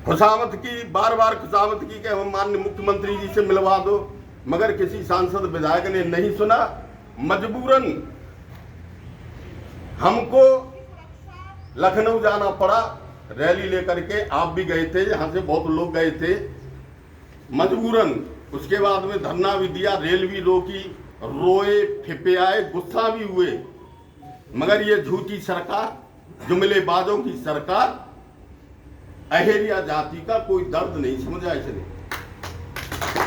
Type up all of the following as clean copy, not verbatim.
खुशामद की, बार बार खुशामद की कि हम माननीय मुख्यमंत्री जी से मिलवा दो, मगर किसी सांसद विधायक ने नहीं सुना। मजबूरन हमको लखनऊ जाना पड़ा रैली लेकर के। आप भी गए थे, यहाँ से बहुत लोग गए थे मजबूरन। उसके बाद में धरना भी दिया, रेल भी रोकी, रोए, फिपियाए, गुस्सा भी हुए, मगर ये झूठी सरकार, जुमलेबाजों की सरकार, अहेरिया जाति का कोई दर्द नहीं समझा इसने।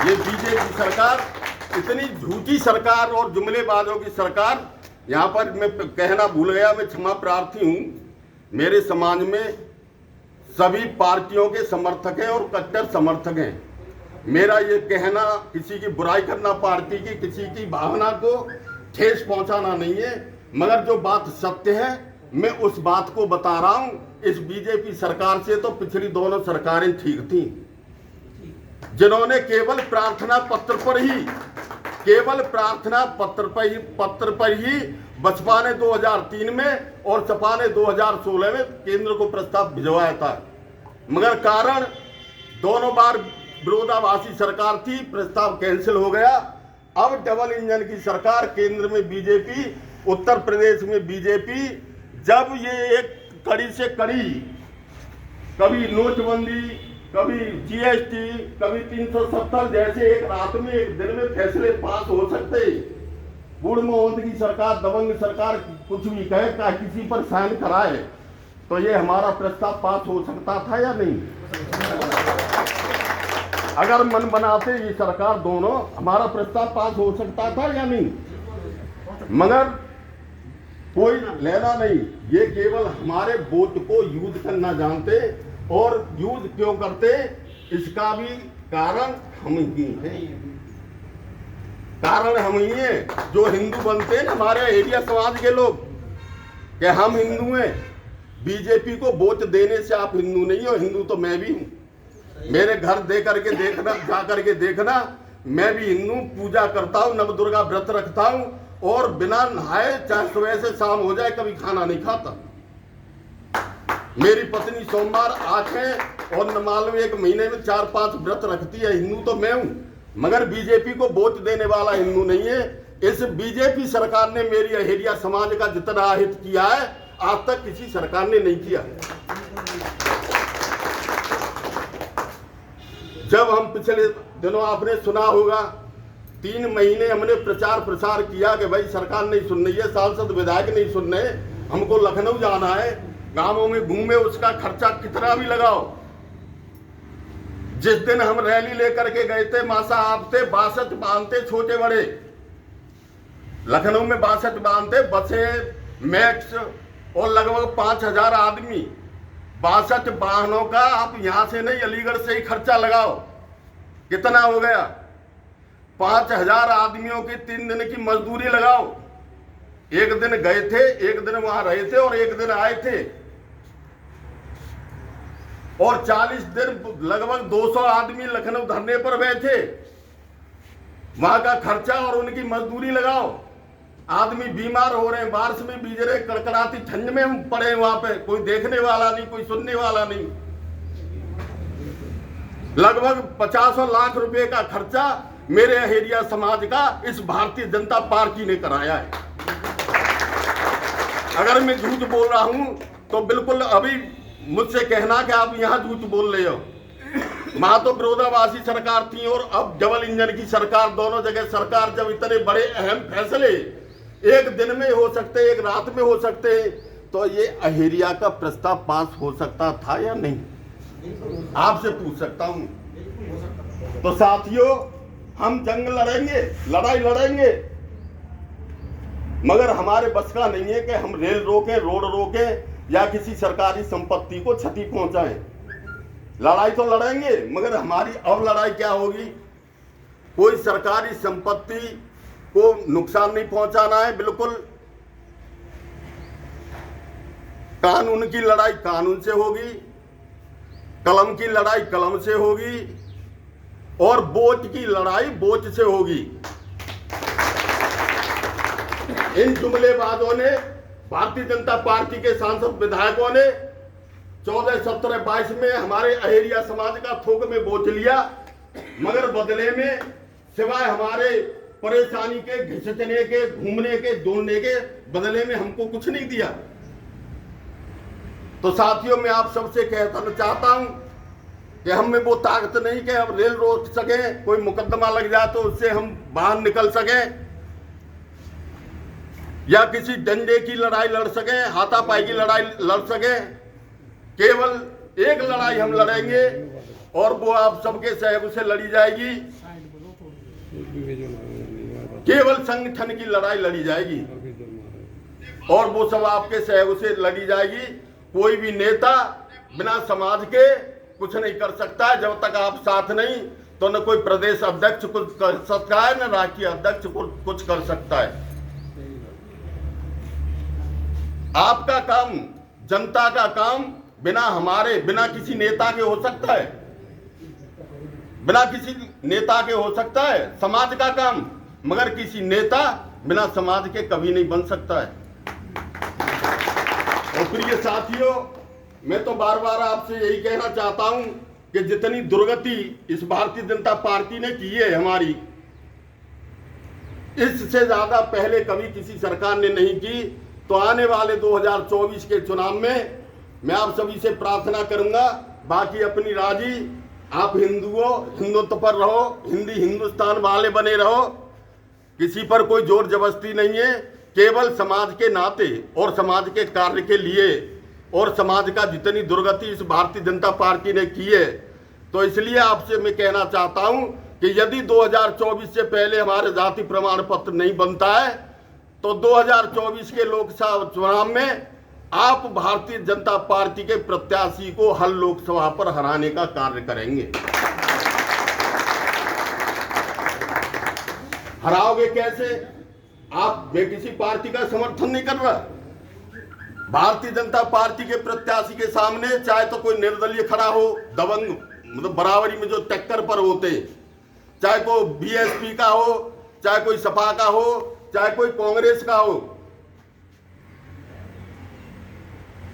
ये बीजेपी सरकार इतनी झूठी सरकार और जुमलेबाजों की सरकार। यहाँ पर मैं कहना भूल गया, मैं क्षमा प्रार्थी हूँ। मेरे समाज में सभी पार्टियों के समर्थक हैं और कट्टर समर्थक हैं। मेरा ये कहना किसी की बुराई करना, पार्टी की किसी की भावना को ठेस पहुंचाना नहीं है, मगर जो बात सत्य है मैं उस बात को बता रहा हूं। इस बीजेपी सरकार से तो पिछली दोनों सरकारें ठीक थी, जिन्होंने केवल प्रार्थना पत्र पर ही बसपा ने 2003 में और सपा ने 2016 में केंद्र को प्रस्ताव भिजवाया था, मगर कारण दोनों बार विरोधाभासी सरकार थी, प्रस्ताव कैंसिल हो गया। अब डबल इंजन की सरकार, केंद्र में बीजेपी, उत्तर प्रदेश में बीजेपी, जब ये एक कड़ी से कड़ी, कभी नोटबंदी, कभी जीएसटी, कभी 370 जैसे एक रात में, एक दिन में फैसले पास हो सकते। बूढ़ मोहम्मद की सरकार, दबंग सरकार कुछ भी कहे, का किसी पर साइन कराए, तो ये हमारा प्रस्ताव पास हो सकता था या नहीं? अगर मन बनाते ये सरकार दोनों, हमारा प्रस्ताव पास हो सकता था या नहीं? मगर कोई लेना नहीं। ये केवल हमारे वोट को यूज करना जानते, और यूज क्यों करते इसका भी कारण हम ही हैं। कारण हम ही हैं जो हिंदू बनते हैं, हमारे एरिया समाज के लोग, कि हम हिंदू हैं। बीजेपी को वोट देने से आप हिंदू नहीं हो, हिंदू तो मैं भी हूं। मेरे घर दे करके देखना, जा करके देखना, मैं भी हिंदू, पूजा करता हूं, नवदुर्गा व्रत रखता हूं, और बिना नहाए चाहे सुबह से शाम हो जाए कभी खाना नहीं खाता। मेरी पत्नी सोमवार आंखें और नमाल में 1 महीने में 4-5 व्रत रखती है। हिंदू तो मैं हूं, मगर बीजेपी को वोट देने वाला हिंदू नहीं है। इस बीजेपी सरकार ने मेरी अहेरिया समाज का जितना हित किया है, आज तक किसी सरकार ने नहीं किया। जब हम पिछले दिनों, आपने सुना होगा, 3 महीने हमने प्रचार प्रसार किया कि भाई सरकार नहीं सुन रही है, सांसद विधायक नहीं सुन रहे, हमको लखनऊ जाना है, गांवों में घूमे, उसका खर्चा कितना भी लगाओ। जिस दिन हम रैली लेकर के गए थे, मासा आप थे 62 बांधते, छोटे बड़े लखनऊ में 62 बांधते, बसें, मैक्स, और लगभग 5000 आदमी, 62 वाहनों का आप यहां से नहीं अलीगढ़ से ही खर्चा लगाओ, कितना हो गया? 5000 आदमियों की 3 दिन की मजदूरी लगाओ। एक दिन गए थे, एक दिन वहां रहे थे, और एक दिन आए थे, और 40 दिन लगभग 200 आदमी लखनऊ धरने पर बैठे। वहां का खर्चा और उनकी मजदूरी लगाओ। आदमी बीमार हो रहे हैं, बारिश में भीज रहे, कड़कड़ाती ठंड में हम पड़े, वहां पे कोई देखने वाला नहीं, कोई सुनने वाला नहीं। लगभग 50 लाख रुपए का खर्चा मेरे अहेरिया समाज का इस भारतीय जनता पार्टी ने कराया है। अगर मैं झूठ बोल रहा हूं तो बिल्कुल अभी मुझसे कहना कि आप यहां झूठ बोल रहे हो। वहां तो विरोधाभासी सरकार थी, और अब डबल इंजन की सरकार, दोनों जगह सरकार, जब इतने बड़े अहम फैसले एक दिन में हो सकते, एक रात में हो सकते, तो ये अहेरिया का प्रस्ताव पास हो सकता था या नहीं? आपसे पूछ सकता हूं। तो साथियों, हम जंग लड़ेंगे, लड़ाई लड़ेंगे, मगर हमारे बस का नहीं है कि हम रेल रोकें, रोड रोकें, या किसी सरकारी संपत्ति को क्षति पहुंचाएं। लड़ाई तो लड़ेंगे, मगर हमारी अब लड़ाई क्या होगी? कोई सरकारी संपत्ति को नुकसान नहीं पहुंचाना है, बिल्कुल। कानून की लड़ाई कानून से होगी, कलम की लड़ाई कलम से होगी, और वोट की लड़ाई वोट से होगी। इन जुमलेबाजों ने, भारतीय जनता पार्टी के सांसद विधायकों ने 14, 17, 22 में हमारे अहेरिया समाज का थोक में बोझ लिया, मगर बदले में सिवाय हमारे परेशानी के, घिसटने के, घूमने के, दौड़ने के बदले में हमको कुछ नहीं दिया। तो साथियों, मैं आप सबसे कहना चाहता हूं कि हम में वो ताकत नहीं कि अब रेल रोक सके, कोई मुकदमा लग जाए तो उससे हम बाहर निकल सके, या किसी डंडे की लड़ाई लड़ सके, हाथापाई की लड़ाई लड़ सके। केवल एक लड़ाई हम लड़ेंगे और वो आप सबके सहयोग से लड़ी जाएगी। केवल संगठन की लड़ाई लड़ी जाएगी और वो सब आपके सहयोग से लड़ी जाएगी। कोई भी नेता बिना समाज के कुछ नहीं कर सकता है। जब तक आप साथ नहीं तो न कोई प्रदेश अध्यक्ष कुछ कर सकता है, न राष्ट्रीय अध्यक्ष कुछ कर सकता है। आपका काम, जनता का काम बिना किसी नेता के हो सकता है, बिना किसी नेता के हो सकता है समाज का काम, मगर किसी नेता बिना समाज के कभी नहीं बन सकता है। और प्रिय साथियों, मैं तो बार बार आपसे यही कहना चाहता हूं कि जितनी दुर्गति इस भारतीय जनता पार्टी ने की है हमारी, इससे ज्यादा पहले कभी किसी सरकार ने नहीं की। तो आने वाले 2024 के चुनाव में मैं आप सभी से प्रार्थना करूंगा, बाकी अपनी राजी, आप हिंदुत्व पर रहो, हिंदुस्तान वाले बने रहो, किसी पर कोई जोर जबरदस्ती नहीं है। केवल समाज के नाते और समाज के कार्य के लिए, और समाज का जितनी दुर्गति इस भारतीय जनता पार्टी ने की है, तो इसलिए आपसे मैं कहना चाहता हूं कि यदि 2024 से पहले हमारे जाति प्रमाण पत्र नहीं बनता है तो 2024 के लोकसभा चुनाव में आप भारतीय जनता पार्टी के प्रत्याशी को हर लोकसभा पर हराने का कार्य करेंगे। हराओगे कैसे? मैं किसी पार्टी का समर्थन नहीं कर रहा। भारतीय जनता पार्टी के प्रत्याशी के सामने चाहे तो कोई निर्दलीय खड़ा हो, दबंग मतलब बराबरी में जो टक्कर पर होते, चाहे कोई बीएसपी का हो, चाहे कोई सपा का हो, चाहे कोई कांग्रेस का हो,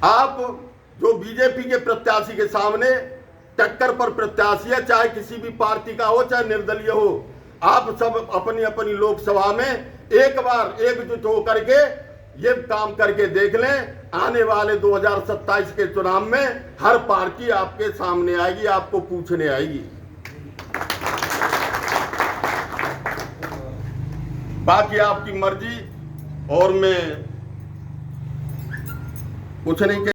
आप जो बीजेपी के प्रत्याशी के सामने टक्कर पर प्रत्याशी है, चाहे किसी भी पार्टी का हो, चाहे निर्दलीय हो, आप सब अपनी अपनी लोकसभा में एक बार एकजुट होकर के ये काम करके देख लें। आने वाले 2027 के चुनाव में हर पार्टी आपके सामने आएगी, आपको पूछने आएगी। बाकी आपकी मर्जी, और मैं कुछ नहीं